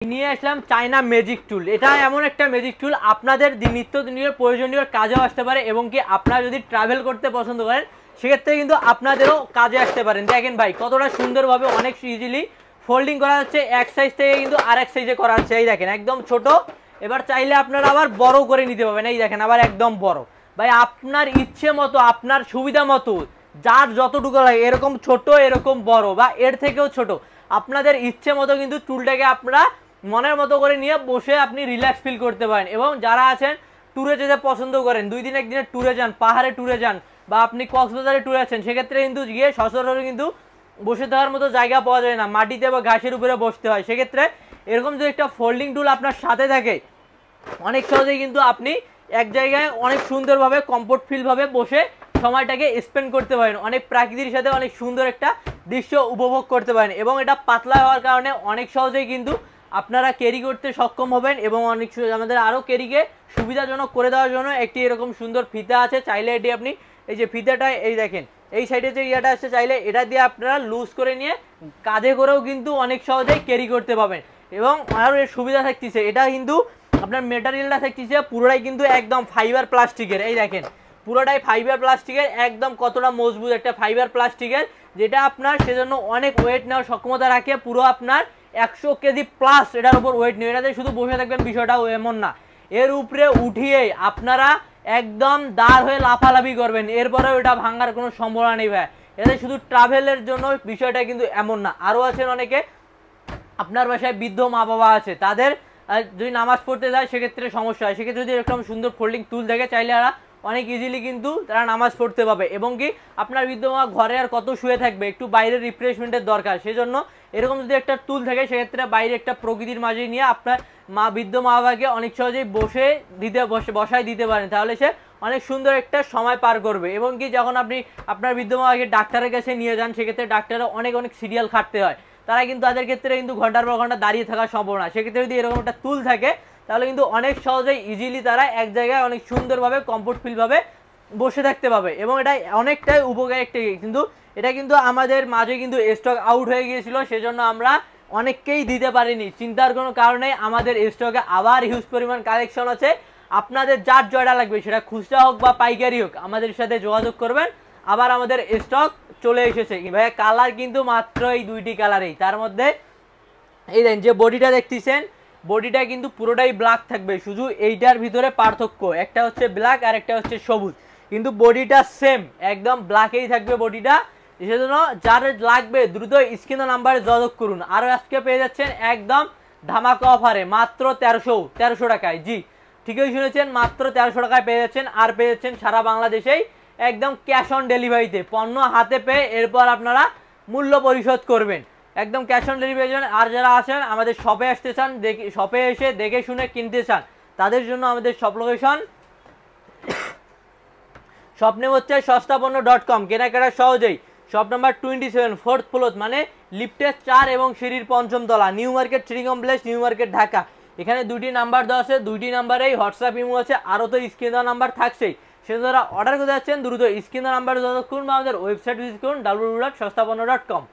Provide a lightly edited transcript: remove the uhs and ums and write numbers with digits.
নিয়ে আসলাম China magic টুল। এটা এমন একটা ম্যাজিক টুল আপনাদের নিত্যদিনের প্রয়োজনীয় কাজেও আসতে পারে এবং কি আপনারা যদি ট্রাভেল করতে পছন্দ করেন সেক্ষেত্রে কিন্তু আপনাদেরও কাজে আসতে পারেন। দেখেন ভাই কতটা সুন্দরভাবে অনেক ইজিলি ফোল্ডিং করা হচ্ছে, এক সাইজ থেকে কিন্তু আরেক সাইজে করা হচ্ছে। এই দেখেন একদম ছোট, এবার চাইলে আপনারা আবার বড় করে নিতে পারবেন। এই দেখেন আবার একদম বড়। ভাই আপনার ইচ্ছে মতো আপনার সুবিধা মতো যার যতটুকু লাগে, এরকম ছোট এরকম বড় বা এর থেকেও ছোট, আপনাদের ইচ্ছে মতো কিন্তু টুলটাকে আপনারা মনের মতো করে নিয়ে বসে আপনি রিল্যাক্স ফিল করতে পারেন। এবং যারা আছেন ট্যুরে যেতে পছন্দ করেন, 2 দিন 1 দিনের ট্যুরে যান, পাহাড়ে ট্যুরে যান বা আপনি কক্সবাজারে ট্যুরে আছেন, সেক্ষেত্রে কিন্তু গিয়ে সচরাচর কিন্তু বসে থাকার মতো জায়গা পাওয়া যায় না, মাটিতে বা ঘাসের উপরে বসতে হয়। সেক্ষেত্রে এরকম যদি একটা ফোল্ডিং টুল আপনার সাথে থাকে অনেক সহজেই কিন্তু আপনি এক জায়গায় অনেক সুন্দরভাবে কমফোর্ট ফিলভাবে বসে সময়টাকে স্পেন্ড করতে পারেন, অনেক প্রাকৃতির সাথে অনেক সুন্দর একটা দৃশ্য উপভোগ করতে পারেন। এবং এটা পাতলা হওয়ার কারণে অনেক সহজেই কিন্তু আপনারা ক্যারি করতে সক্ষম হবেন এবং অনেক আমাদের আরও ক্যারিকে সুবিধাজনক করে দেওয়ার জন্য একটি এরকম সুন্দর ফিতা আছে। চাইলে এটি আপনি এই যে ফিতাটা এই দেখেন এই সাইডে যে ইয়াটা আসছে, চাইলে এটা দিয়ে আপনারা লুজ করে নিয়ে কাঁধে করেও কিন্তু অনেক সহজেই ক্যারি করতে পারবেন। এবং আরও এর সুবিধা থাকতেছে, এটা কিন্তু আপনার মেটেরিয়ালটা থাকতেছে পুরোটাই কিন্তু একদম ফাইবার প্লাস্টিকের। এই দেখেন পুরোটাই ফাইবার প্লাস্টিকের, একদম কতটা মজবুত একটা ফাইবার প্লাস্টিকের, যেটা আপনার সেজন্য অনেক ওয়েট নেওয়ার সক্ষমতা রাখে। পুরো আপনার 100 কেজি প্লাস এটার উপর ওয়েট নেই। এটাতে শুধু বসে থাকবেন বিষয়টাও এমন না, এর উপরে উঠিয়ে আপনারা একদম দাঁড় হয়ে লাফালাফি করবেন, এরপরেও এটা ভাঙার কোনো সম্ভাবনা নেই ভাই। এটাতে শুধু ট্রাভেলের জন্য বিষয়টা কিন্তু এমন না, আরও আছেন অনেকে আপনার বাসায় বৃদ্ধ মা বাবা আছে, তাদের যদি নামাজ পড়তে যায় সেক্ষেত্রে সমস্যা হয়, সেক্ষেত্রে যদি এরকম সুন্দর ফোল্ডিং টুল থাকে চাইলে এরা অনেক ইজিলি কিন্তু তারা নামাজ পড়তে পাবে। এবং কি আপনার বৃদ্ধ মা ঘরে আর কত শুয়ে থাকবে, একটু বাইরের রিফ্রেশমেন্টের দরকার, সেজন্য এরকম যদি একটা টুল থাকে সেক্ষেত্রে বাইরে একটা প্রকৃতির মাঝে নিয়ে আপনার বৃদ্ধ মা বাবাকে অনেক সহজেই বসায় দিতে পারেন, তাহলে সে অনেক সুন্দর একটা সময় পার করবে। এবং কি যখন আপনি আপনার বৃদ্ধ মা বাবাকে ডাক্তারের কাছে নিয়ে যান সেক্ষেত্রে ডাক্তাররা অনেক সিরিয়াল খাটতে হয়, তারা কিন্তু তাদের ক্ষেত্রে কিন্তু ঘন্টার পর ঘন্টা দাঁড়িয়ে থাকা সম্ভব না। সেক্ষেত্রে যদি এরকম একটা টুল থাকে তাহলে কিন্তু অনেক সহজেই ইজিলি তারা এক জায়গায় অনেক সুন্দরভাবে কমফোর্ট ফিলভাবে বসে থাকতে পাবে। এবং এটা অনেকটাই উপকারী একটা, কিন্তু এটা কিন্তু আমাদের মাঝে কিন্তু স্টক আউট হয়ে গিয়েছিল, সেজন্য আমরা অনেককেই দিতে পারিনি। চিন্তার কোনো কারণে আমাদের স্টকে আবার হিউজ পরিমাণ কালেকশন আছে। আপনাদের যার জয়টা লাগবে সেটা খুচরা হোক বা পাইকারি হোক আমাদের সাথে যোগাযোগ করবেন। আবার আমাদের স্টক চলে এসেছে ভাই, কালার কিন্তু মাত্র এই 2টি কালারেই। তার মধ্যে এই দেন যে বডিটা দেখতেছেন, বডিটা কিন্তু পুরোটাই ব্ল্যাক থাকবে, শুধু এইটার ভিতরে পার্থক্য একটা হচ্ছে ব্ল্যাক আর একটা হচ্ছে সবুজ, কিন্তু বডিটা সেম একদম ব্ল্যাকেই থাকবে বডিটা। সেজন্য যার লাগবে দ্রুত স্ক্রিন নাম্বারে যোগাযোগ করুন। আর আজকে পেয়ে যাচ্ছেন একদম ধামাকা অফারে মাত্র 1300 টাকায়। জি ঠিকই শুনেছেন, মাত্র 1300 টাকায় পেয়ে যাচ্ছেন। আর পেয়ে যাচ্ছেন সারা বাংলাদেশেই একদম ক্যাশ অন ডেলিভারিতে, পণ্য হাতে পেয়ে এরপর আপনারা মূল্য পরিশোধ করবেন, একদম ক্যাশ অন ডেলিভারি। আর যারা আছেন আমাদের শপে আসতে চান, শপে এসে দেখে শুনে কিনতে চান, তাদের জন্য আমাদের শপ লোকেশন শপ নেম হচ্ছে সস্তাপণ্য.com। কেনাকাটা সহজেই। শপ নাম্বার 27, 4th ফ্লোর, মানে লিফটের 4 এবং সিঁড়ির 5ম তলা, new market city complex, new market, Dhaka. এখানে 2টি নাম্বার দেওয়া আছে, 2টি নাম্বারেই হোয়াটসঅ্যাপ ইমো আছে, আরও তো স্ক্রিন দেওয়া নাম্বার থাকছেই। সে যারা অর্ডার করতে যাচ্ছেন দ্রুত স্ক্রিন দেওয়া নাম্বারে যোগাযোগ করুন বা আমাদের ওয়েবসাইট ভিজিট করুন www.সস্তাপণ্য.com।